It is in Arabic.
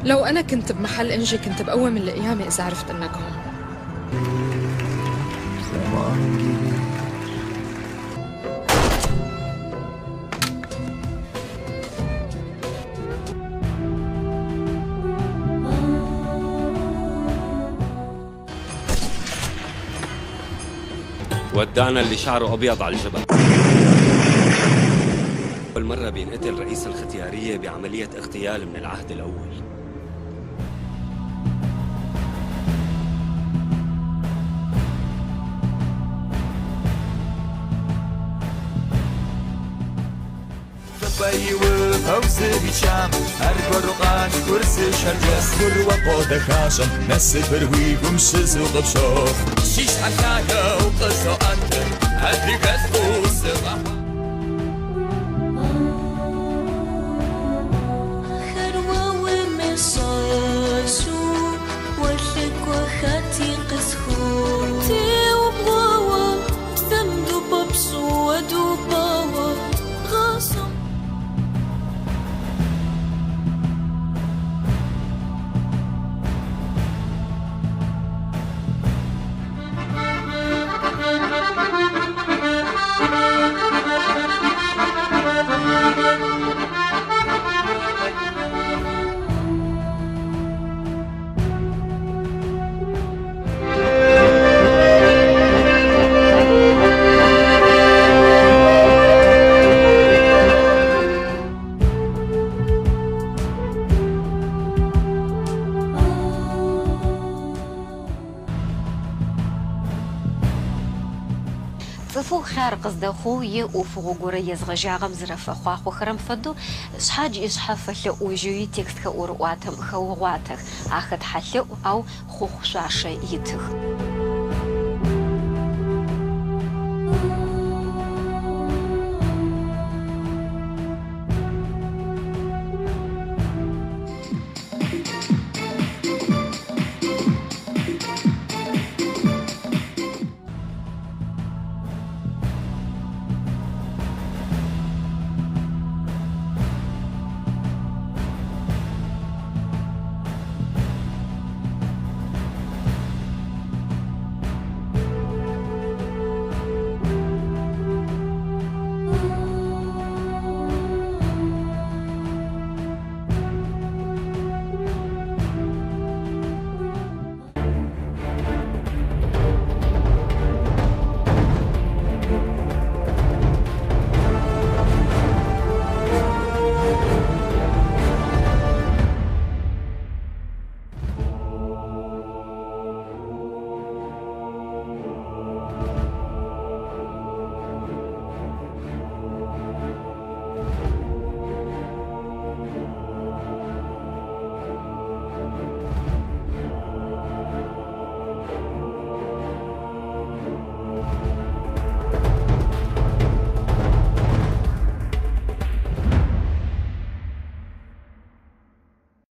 لو أنا كنت بمحل إنجي كنت بقوم من القيامة إذا عرفت إنك هون. ودعنا اللي شعره أبيض على الجبل. أول مرة بينقتل رئيس الختيارية بعملية اغتيال من العهد الأول. فوز بیشم هر گروقان کورس شرجس گرو قادخاشم نسفر ویگم شزو قبشو شیش حتایا و قصو انتر هدی قصوص خروا ومساسو وشك وخاتي قسخو تي وبغاوا ثمدو بابسو ودو باوا غاصم فوق خير قصده خوي وفوق قرى يزغجاغم زرفة خواخو خرم فدو شحاج إشحف فلو وجوي تكسك ورواتم خواتك أخد حلو أو خوخ شاشة يتخ